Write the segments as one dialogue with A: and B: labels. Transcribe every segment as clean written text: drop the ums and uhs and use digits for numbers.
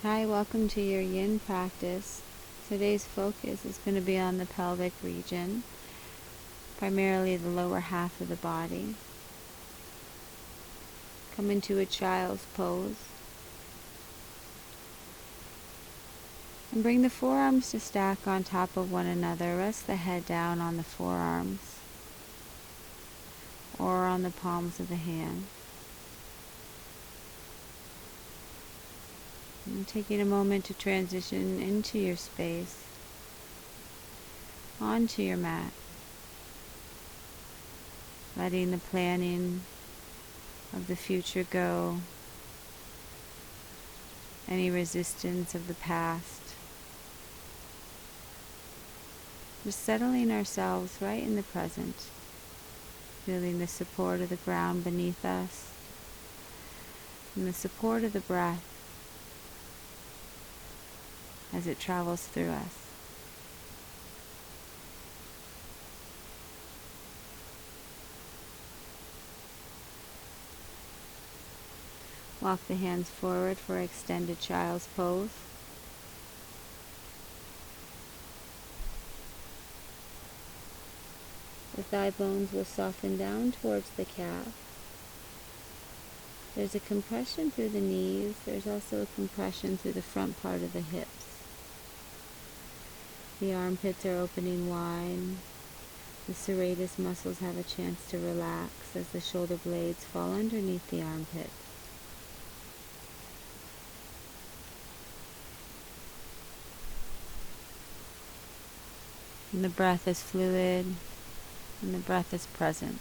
A: Hi, welcome to your yin practice. Today's focus is going to be on the pelvic region, primarily the lower half of the body. Come into a child's pose. And bring the forearms to stack on top of one another. Rest the head down on the forearms or on the palms of the hand. And taking a moment to transition into your space, onto your mat. Letting the planning of the future go, any resistance of the past. Just settling ourselves right in the present, feeling the support of the ground beneath us and the support of the breath as it travels through us. Walk the hands forward for extended child's pose. The thigh bones will soften down towards the calf. There's a compression through the knees. There's also a compression through the front part of the hips. The armpits are opening wide. The serratus muscles have a chance to relax as the shoulder blades fall underneath the armpits. And the breath is fluid, and the breath is present.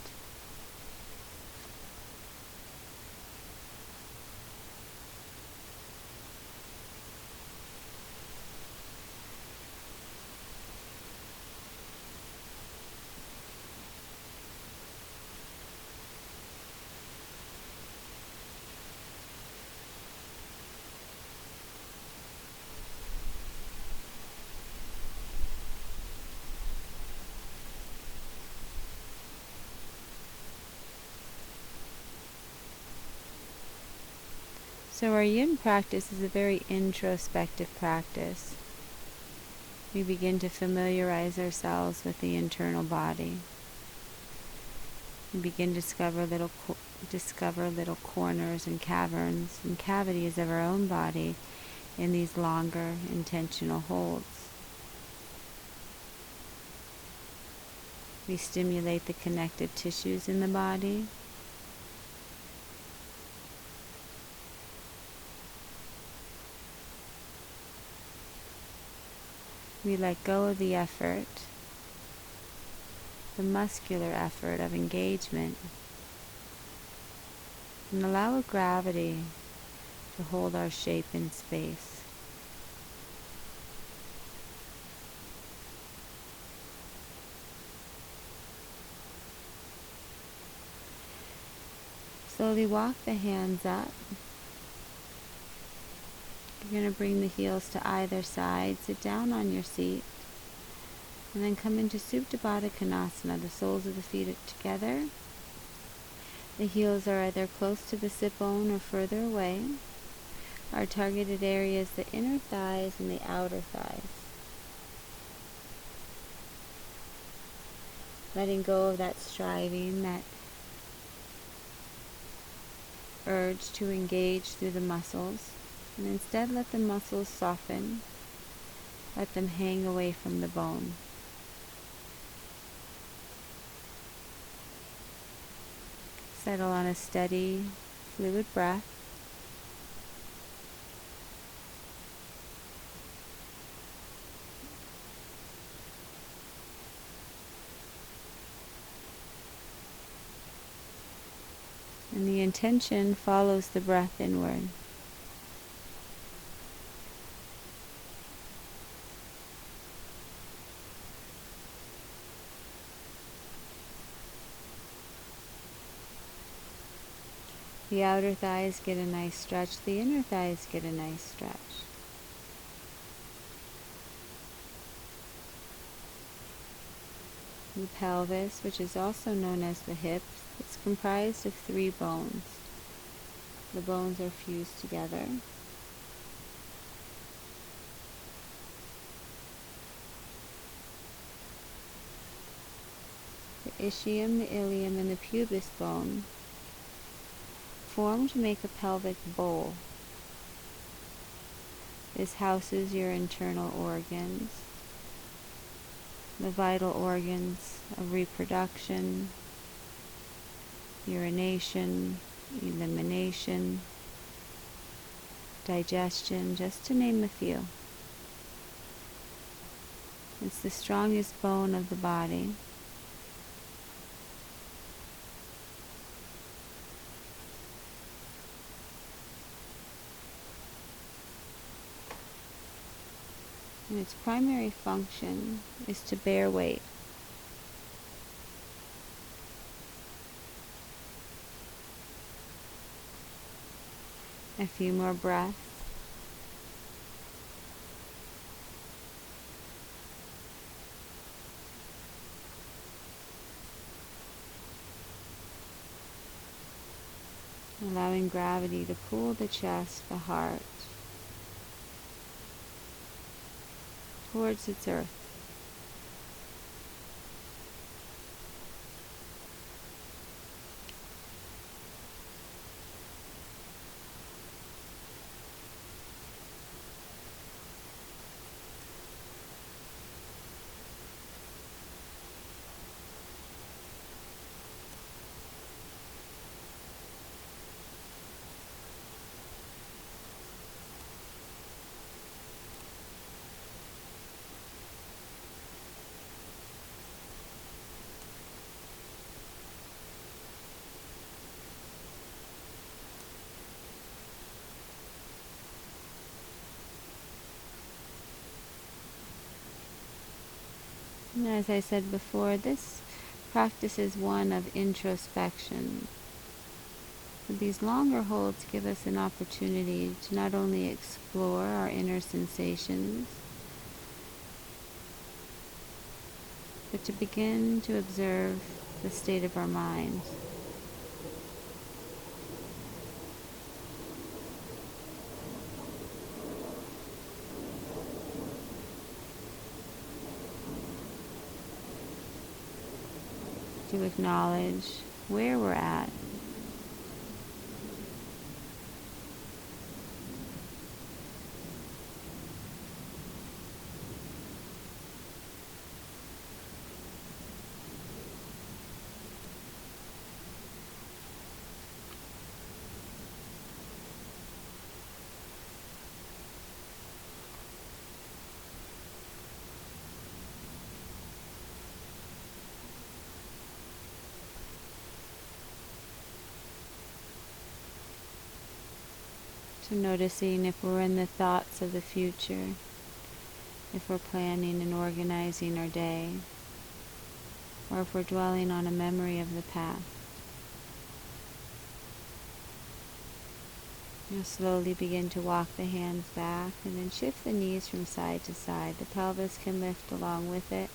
A: So our yin practice is a very introspective practice. We begin to familiarize ourselves with the internal body. We begin to discover little corners and caverns and cavities of our own body in these longer intentional holds. We stimulate the connective tissues in the body. We let go of the effort, the muscular effort of engagement, and allow a gravity to hold our shape in space. Slowly walk the hands up. You're going to bring the heels to either side, sit down on your seat, and then come into Supta Baddha Konasana. The soles of the feet are together. The heels are either close to the sit bone or further away. Our targeted area is the inner thighs and the outer thighs. Letting go of that striving, that urge to engage through the muscles. And instead let the muscles soften. Let them hang away from the bone. Settle on a steady, fluid breath. And the intention follows the breath inward. The outer thighs get a nice stretch. The inner thighs get a nice stretch. The pelvis, which is also known as the hips, is comprised of 3 bones. The bones are fused together. ischium, the ilium, and the pubis bone form to make a pelvic bowl. This houses your internal organs, the vital organs of reproduction, urination, elimination, digestion, just to name a few. It's the strongest bone of the body. And its primary function is to bear weight. A few more breaths. Allowing gravity to pull the chest, the heart, towards its earth. And as I said before, this practice is one of introspection. So these longer holds give us an opportunity to not only explore our inner sensations, but to begin to observe the state of our mind. To acknowledge where we're at. So noticing if we're in the thoughts of the future, if we're planning and organizing our day, or if we're dwelling on a memory of the past. You'll slowly begin to walk the hands back and then shift the knees from side to side. The pelvis can lift along with it.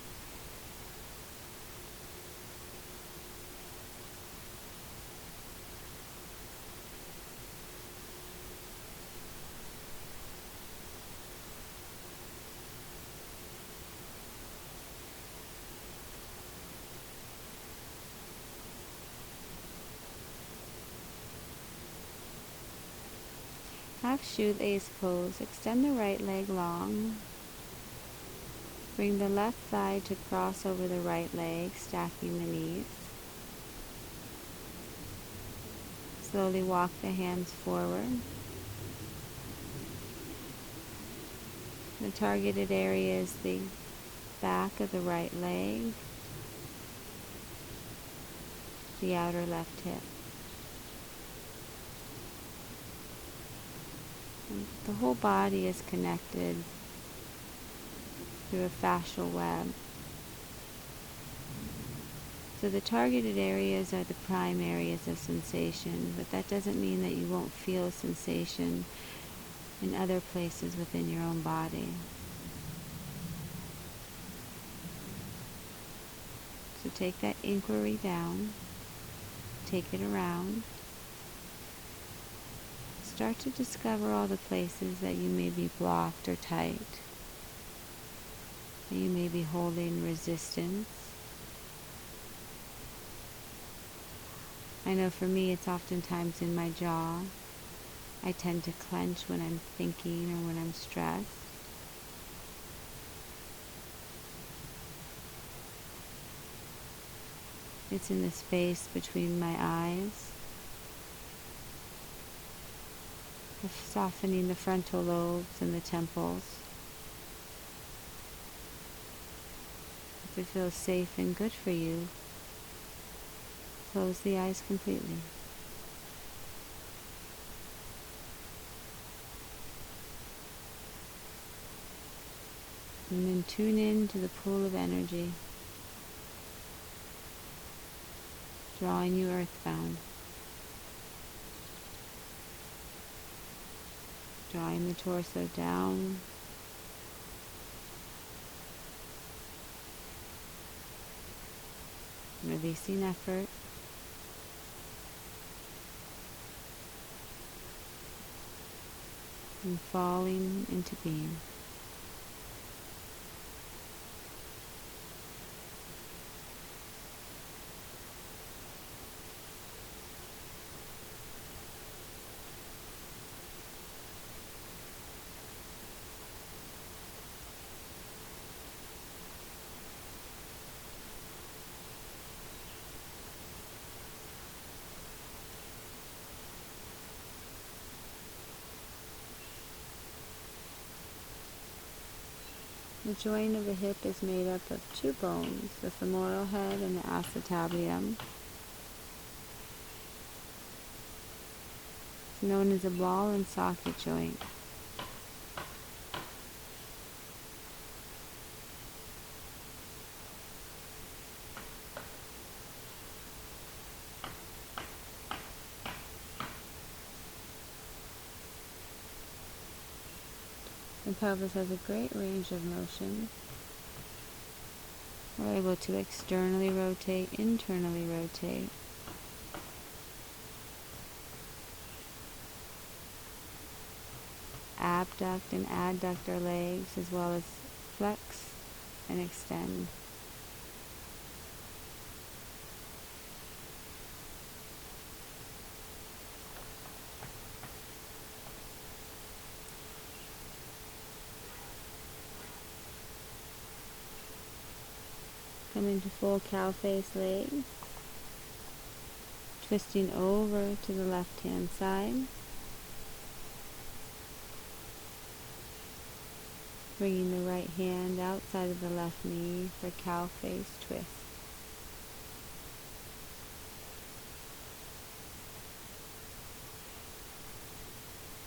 A: Half shoelace pose. Extend the right leg long. Bring the left thigh to cross over the right leg, stacking the knees. Slowly walk the hands forward. The targeted area is the back of the right leg, the outer left hip. And the whole body is connected through a fascial web. So the targeted areas are the prime areas of sensation, but that doesn't mean that you won't feel sensation in other places within your own body. So take that inquiry down, take it around. Start to discover all the places that you may be blocked or tight, that you may be holding resistance. I know for me it's oftentimes in my jaw. I tend to clench when I'm thinking or when I'm stressed. It's in the space between my eyes, softening the frontal lobes and the temples. If it feels safe and good for you, close the eyes completely. And then tune in to the pool of energy, drawing you earthbound, drawing the torso down, releasing effort, and falling into being. The joint of the hip is made up of two bones, the femoral head and the acetabular. It's known as a ball and socket joint. The pelvis has a great range of motion. We're able to externally rotate, internally rotate. Abduct and adduct our legs, as well as flex and extend. Come into full cow face legs, twisting over to the left hand side, bringing the right hand outside of the left knee for cow face twist.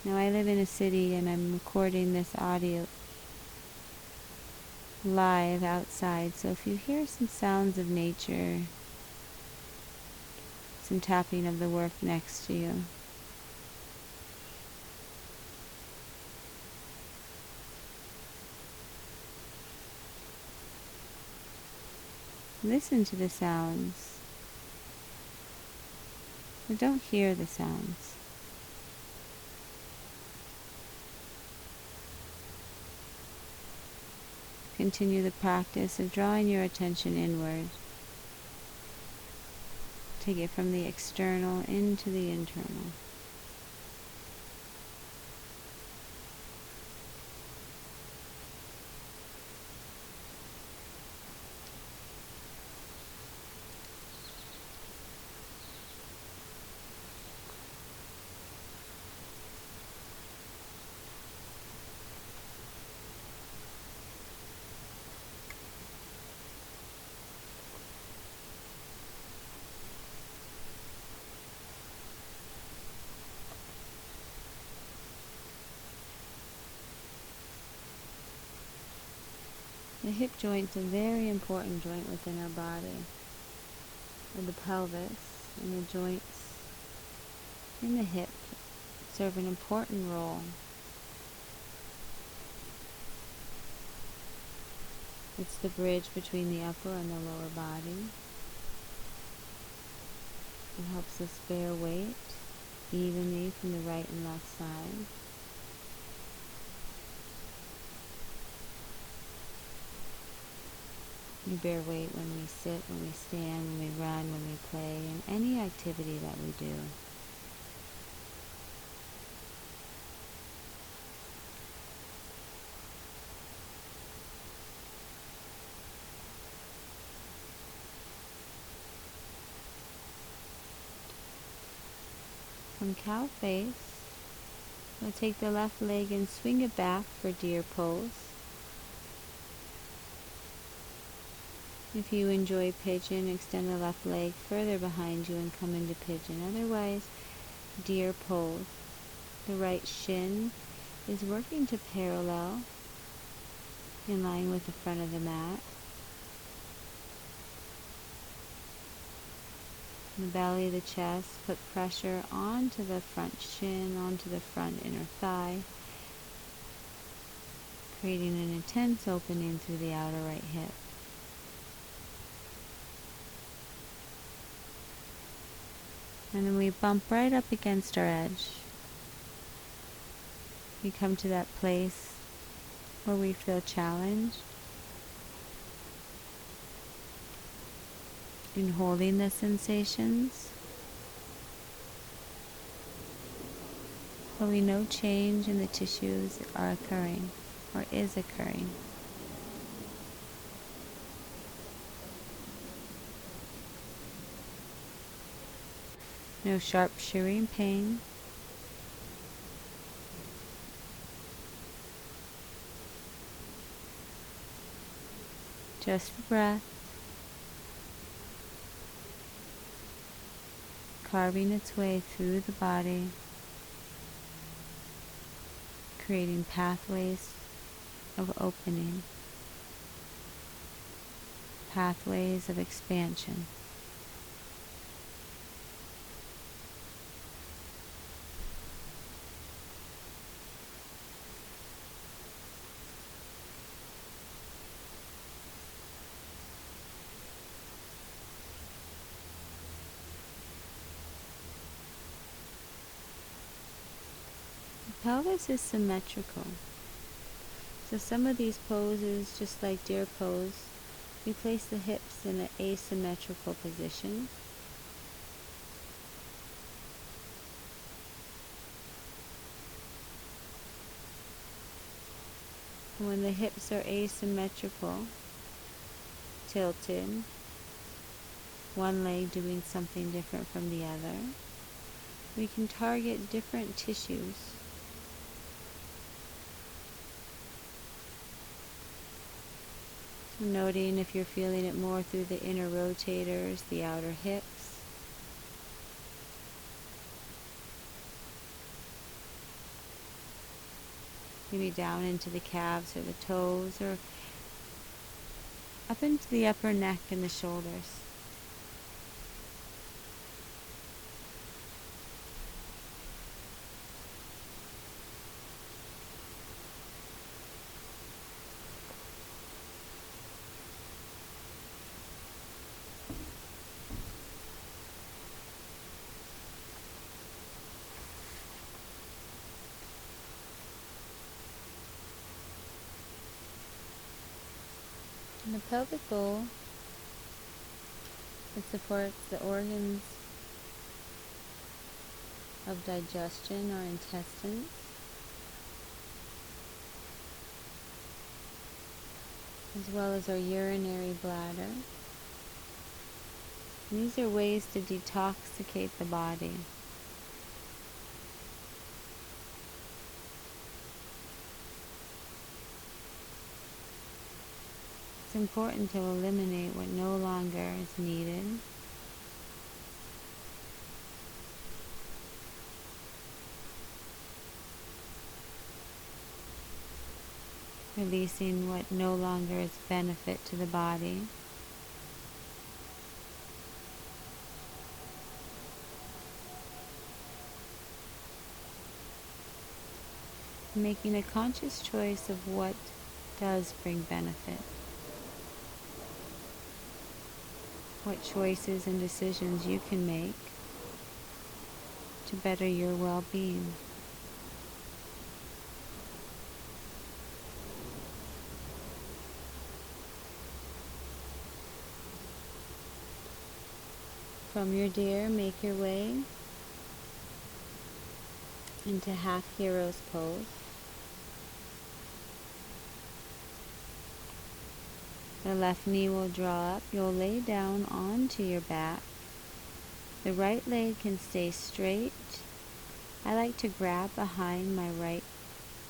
A: Now I live in a city and I'm recording this audio live outside, so if you hear some sounds of nature, some tapping of the work next to you, listen to the sounds, but don't hear the sounds. Continue the practice of drawing your attention inward. Take it from the external into the internal. The hip joint's a very important joint within our body, and the pelvis and the joints in the hip serve an important role. It's the bridge between the upper and the lower body. It helps us bear weight evenly from the right and left side. We bear weight when we sit, when we stand, when we run, when we play, in any activity that we do. From cow face, we'll take the left leg and swing it back for deer pose. If you enjoy pigeon, extend the left leg further behind you and come into pigeon. Otherwise, deer pose. The right shin is working to parallel in line with the front of the mat. The belly, the chest, put pressure onto the front shin, onto the front inner thigh, creating an intense opening through the outer right hip. And then we bump right up against our edge. We come to that place where we feel challenged in holding the sensations, but we know change in the tissues are occurring or is occurring. No sharp shearing pain. Just breath. Carving its way through the body, creating pathways of opening, pathways of expansion. The pelvis is symmetrical. So some of these poses, just like deer pose, we place the hips in an asymmetrical position. And when the hips are asymmetrical, tilted, one leg doing something different from the other, we can target different tissues. So noting if you're feeling it more through the inner rotators, the outer hips. Maybe down into the calves or the toes, or up into the upper neck and the shoulders. In the pelvic bowl, it supports the organs of digestion, our intestines, as well as our urinary bladder. And these are ways to detoxicate the body. It's important to eliminate what no longer is needed. Releasing what no longer is benefit to the body. Making a conscious choice of what does bring benefit. What choices and decisions you can make to better your well-being. From your deer, make your way into half hero's pose. The left knee will draw up. You'll lay down onto your back. The right leg can stay straight. I like to grab behind my right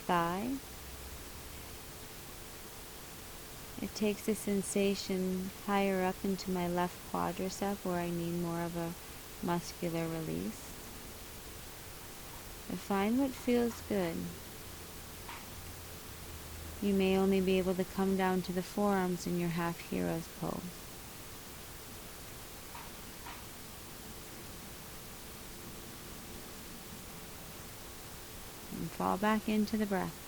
A: thigh. It takes the sensation higher up into my left quadricep where I need more of a muscular release. But find what feels good. You may only be able to come down to the forearms in your half hero's pose. And fall back into the breath.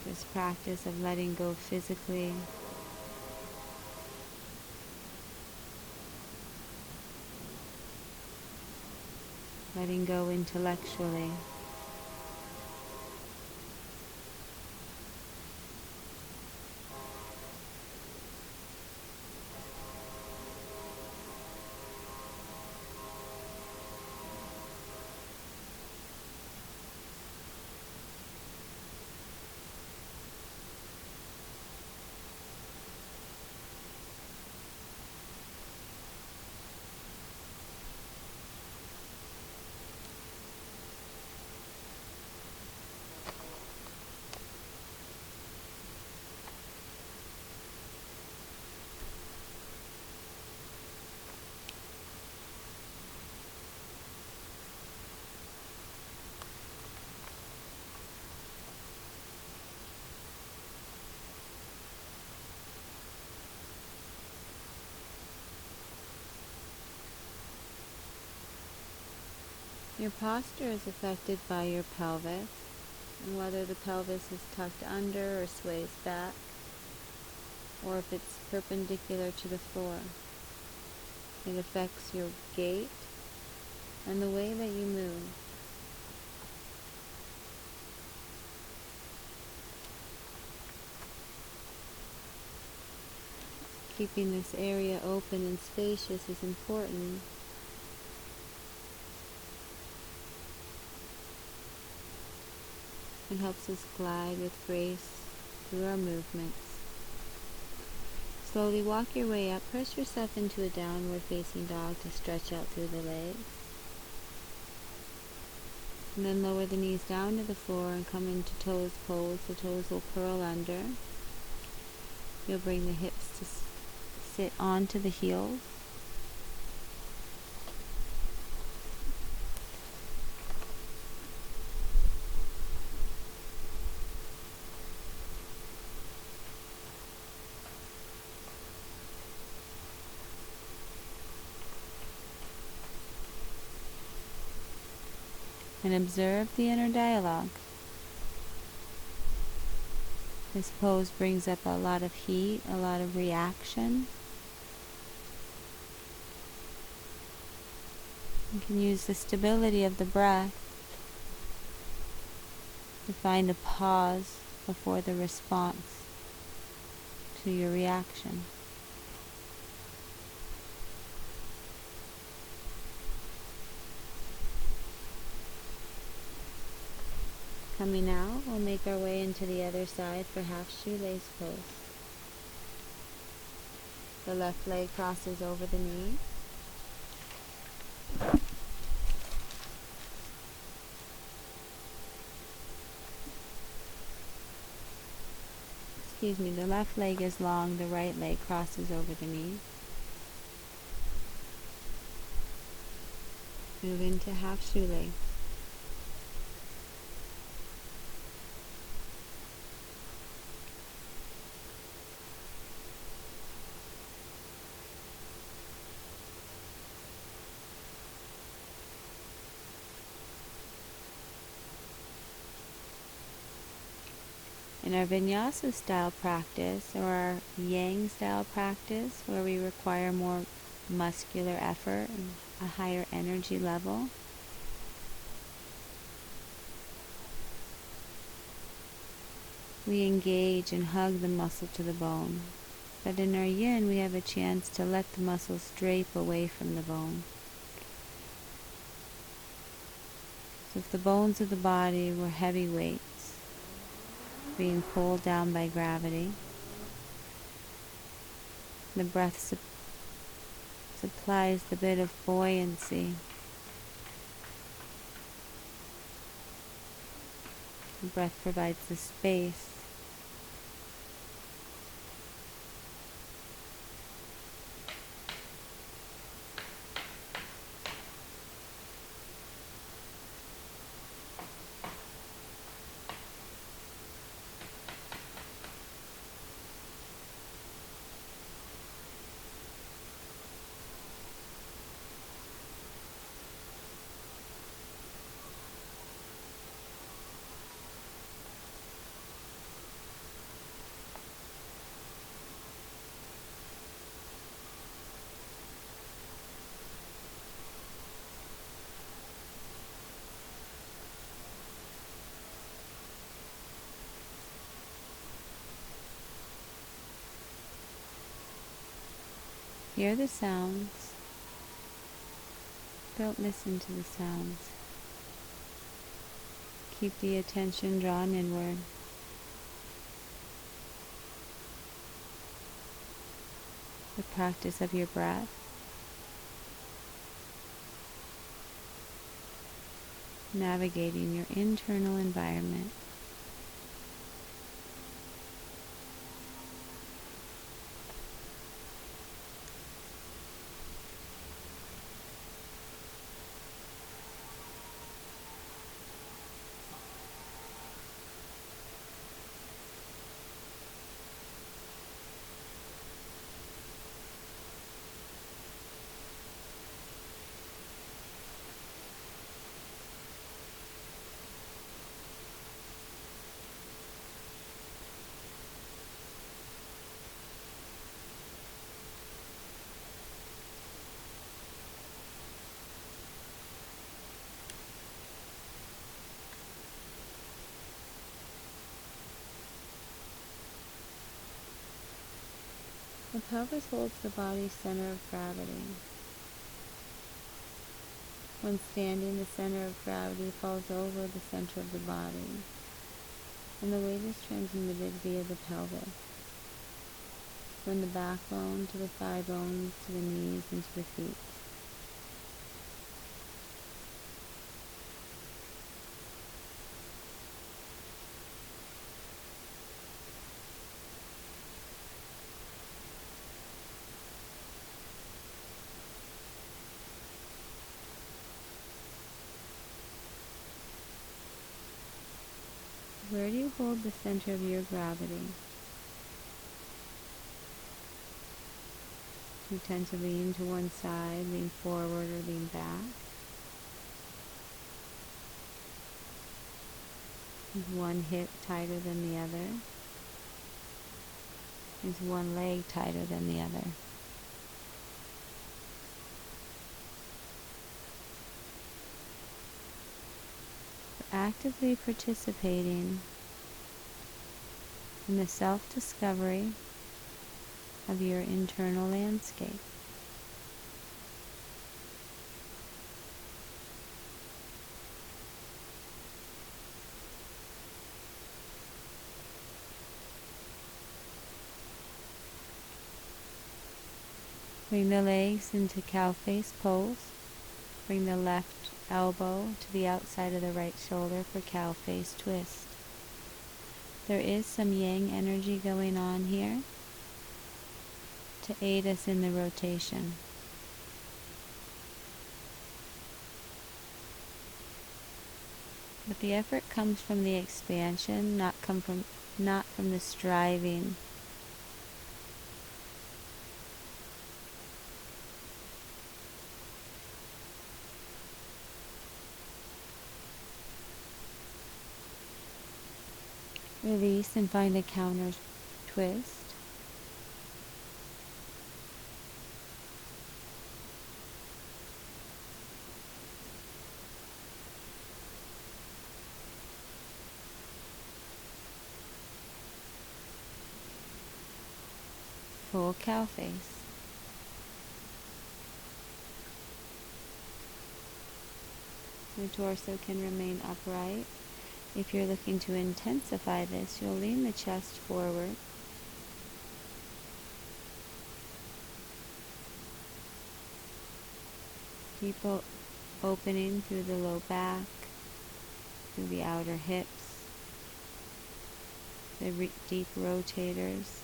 A: This practice of letting go physically, letting go intellectually. Your posture is affected by your pelvis, and whether the pelvis is tucked under or sways back, or if it's perpendicular to the floor. It affects your gait and the way that you move. Keeping this area open and spacious is important. It helps us glide with grace through our movements. Slowly walk your way up. Press yourself into a downward facing dog to stretch out through the legs. And then lower the knees down to the floor and come into toes pose. The toes will curl under. You'll bring the hips to sit onto the heels. And observe the inner dialogue. This pose brings up a lot of heat, a lot of reaction. You can use the stability of the breath to find a pause before the response to your reaction. Coming out, we'll make our way into the other side for half shoelace pose. The left leg crosses over the knee. The left leg is long, the right leg crosses over the knee. Move into half shoelace. In our vinyasa style practice, or our yang style practice, where we require more muscular effort and a higher energy level, we engage and hug the muscle to the bone. But in our yin, we have a chance to let the muscles drape away from the bone. So if the bones of the body were heavy weights, being pulled down by gravity, the breath supplies the bit of buoyancy. The breath provides the space. Hear the sounds. Don't listen to the sounds. Keep the attention drawn inward. The practice of your breath. Navigating your internal environment. The pelvis holds the body's center of gravity. When standing, the center of gravity falls over the center of the body, and the weight is transmitted via the pelvis, from the backbone to the thigh bones, to the knees, and to the feet. Where do you hold the center of your gravity? You tend to lean to one side, lean forward, or lean back. Is one hip tighter than the other? Is one leg tighter than the other? Actively participating in the self-discovery of your internal landscape. Bring the legs into cow face pose. Bring the left elbow to the outside of the right shoulder for cow face twist. There is some yang energy going on here to aid us in the rotation. But the effort comes from the expansion, not from the striving. Release and find a counter twist. full cow face. The torso can remain upright. If you're looking to intensify this, you'll lean the chest forward. Keep opening through the low back, through the outer hips, the deep rotators.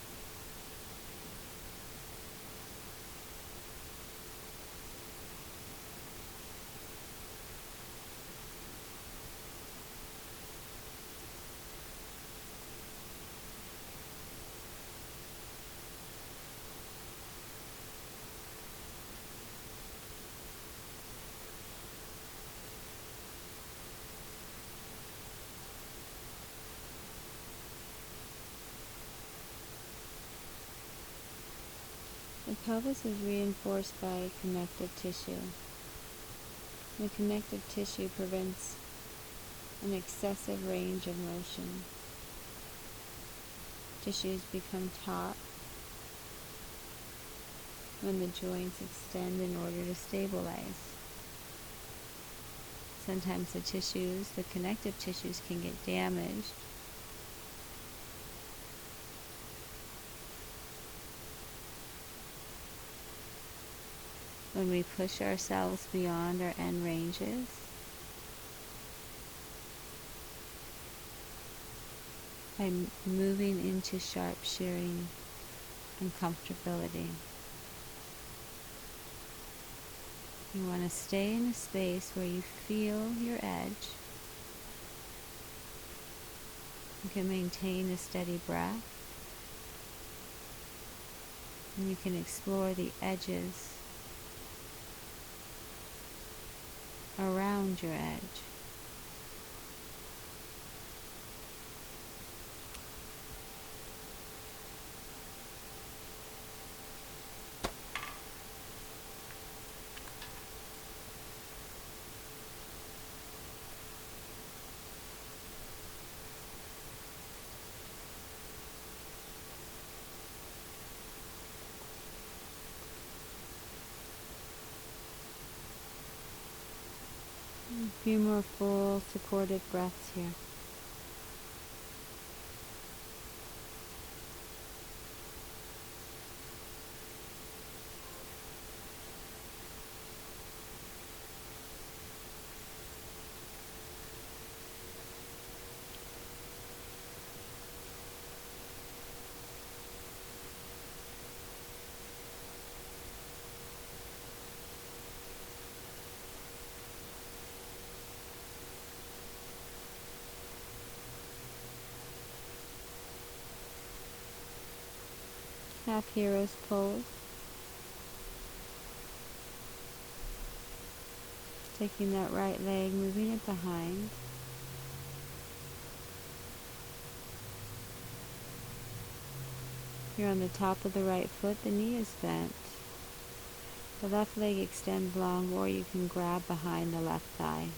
A: The pelvis is reinforced by connective tissue. The connective tissue prevents an excessive range of motion. Tissues become taut when the joints extend in order to stabilize. Sometimes the connective tissues can get damaged. When we push ourselves beyond our end ranges, by moving into sharp shearing uncomfortability. You want to stay in a space where you feel your edge. You can maintain a steady breath, and you can explore the edges around your edge. A few more full supported breaths here. Half hero's pose. Taking that right leg, moving it behind. You're on the top of the right foot, the knee is bent. The left leg extends long, or you can grab behind the left thigh.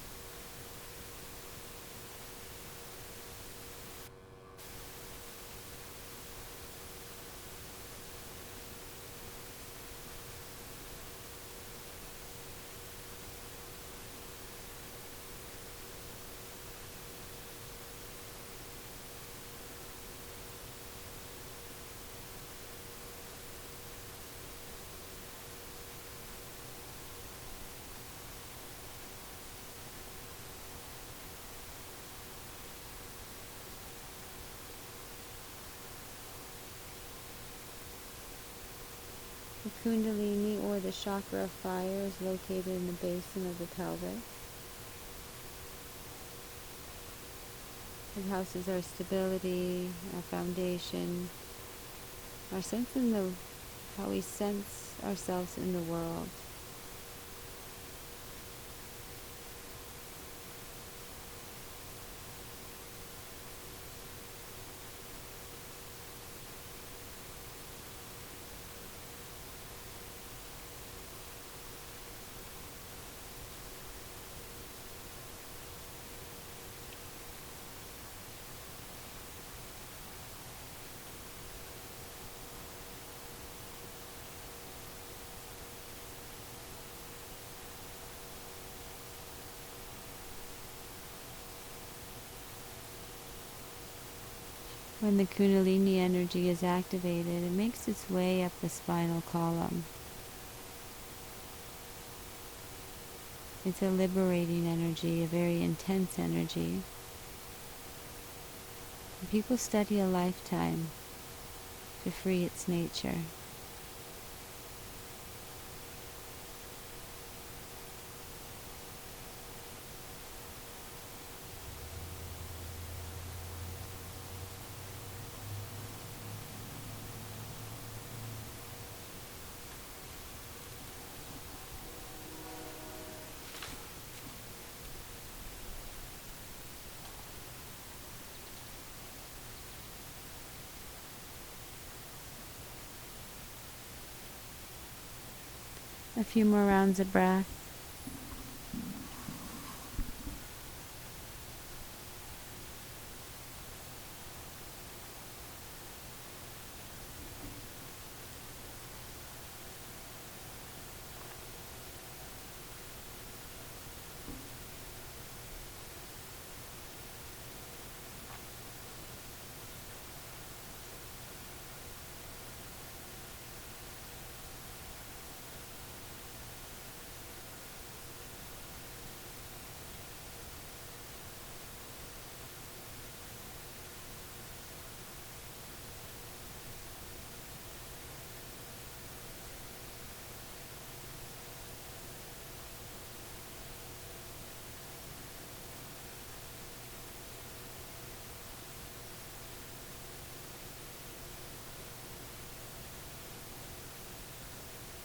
A: The Kundalini, or the chakra of fire, is located in the basin of the pelvis. It houses our stability, our foundation, our sense how we sense ourselves in the world. When the Kundalini energy is activated, it makes its way up the spinal column. It's a liberating energy, a very intense energy. And people study a lifetime to free its nature. A few more rounds of breath.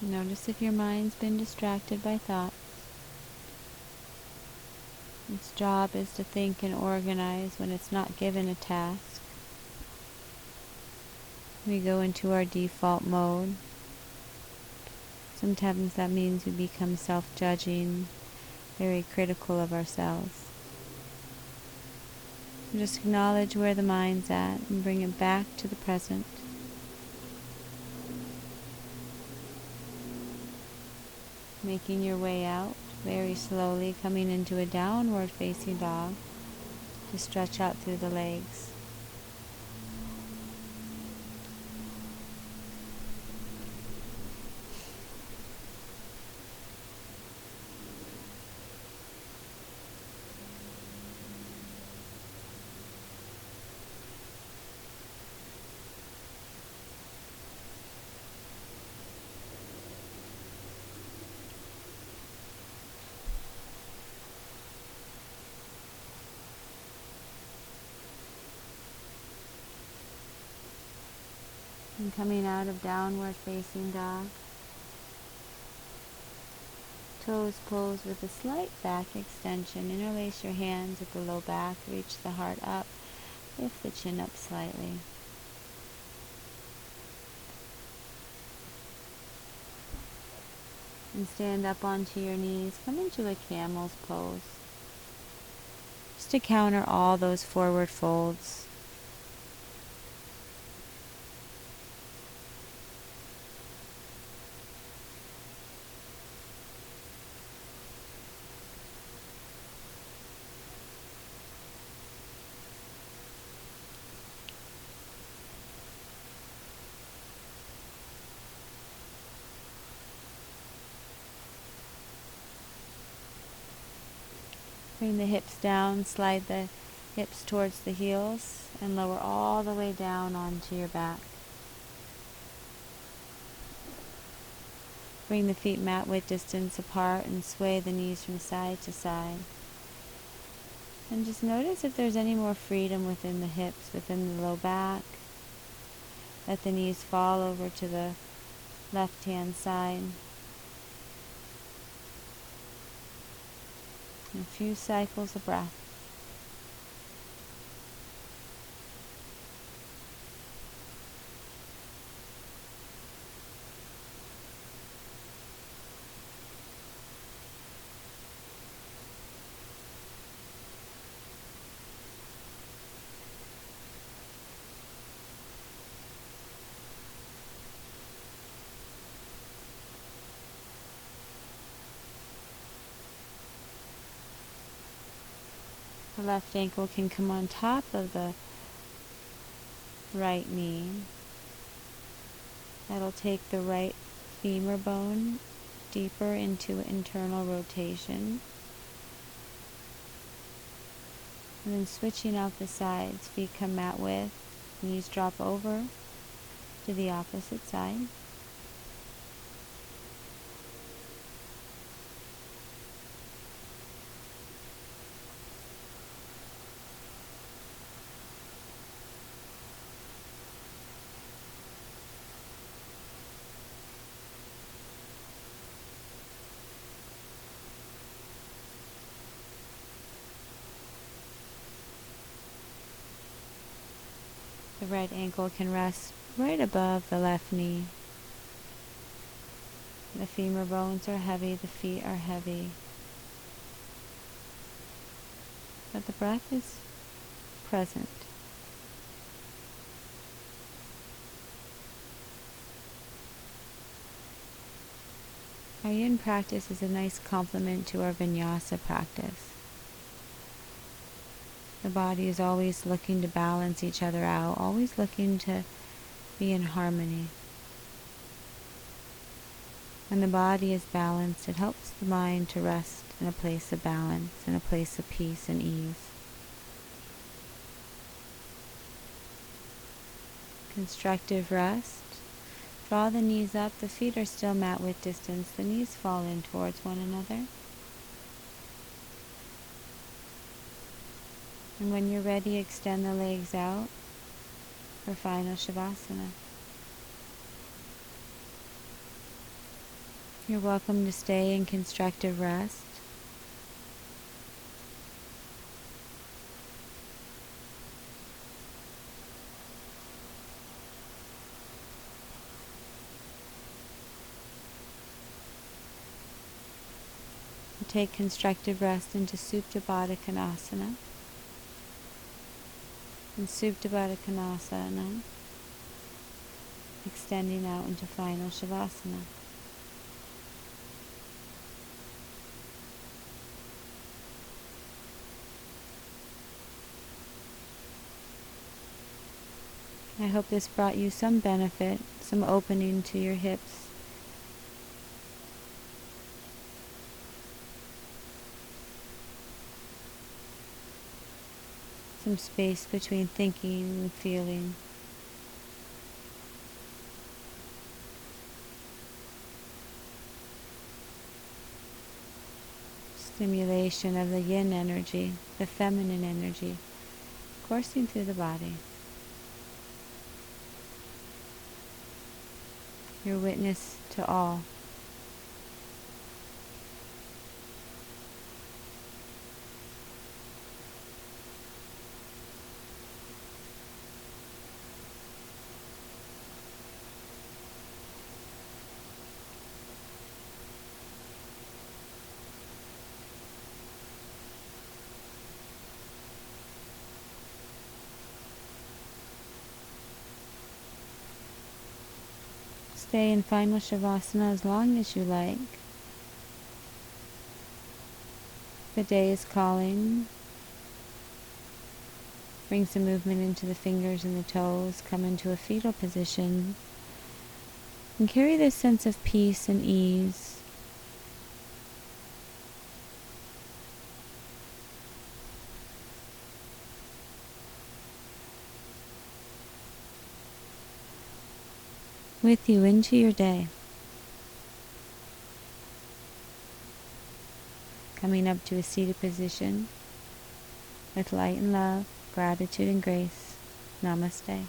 A: Notice if your mind's been distracted by thoughts. Its job is to think and organize when it's not given a task. We go into our default mode. Sometimes that means we become self-judging, very critical of ourselves. Just acknowledge where the mind's at and bring it back to the present. Making your way out very slowly, coming into a downward facing dog to stretch out through the legs. And coming out of downward facing dog, toes pose with a slight back extension. Interlace your hands at the low back, reach the heart up, lift the chin up slightly. And stand up onto your knees, come into a camel's pose. Just to counter all those forward folds. Bring the hips down, slide the hips towards the heels, and lower all the way down onto your back. Bring the feet mat width distance apart and sway the knees from side to side. And just notice if there's any more freedom within the hips, within the low back. Let the knees fall over to the left-hand side. And a few cycles of breath. The left ankle can come on top of the right knee. That'll take the right femur bone deeper into internal rotation. And then switching out the sides, feet come mat width, knees drop over to the opposite side. The right ankle can rest right above the left knee. The femur bones are heavy, the feet are heavy. But the breath is present. Our yin practice is a nice complement to our vinyasa practice. The body is always looking to balance each other out, always looking to be in harmony. When the body is balanced, it helps the mind to rest in a place of balance, in a place of peace and ease. Constructive rest. Draw the knees up, the feet are still mat width distance, the knees fall in towards one another. And when you're ready, extend the legs out for final Shavasana. You're welcome to stay in constructive rest. Take constructive rest into Supta Baddha Konasana. In Supta Baddha Konasana, extending out into final Shavasana. I hope this brought you some benefit, some opening to your hips. Some space between thinking and feeling. Stimulation of the yin energy, the feminine energy, coursing through the body. You're witness to all. Stay in final Shavasana as long as you like. The day is calling. Bring some movement into the fingers and the toes. Come into a fetal position. And carry this sense of peace and ease. With you into your day. Coming up to a seated position with light and love, gratitude and grace. Namaste.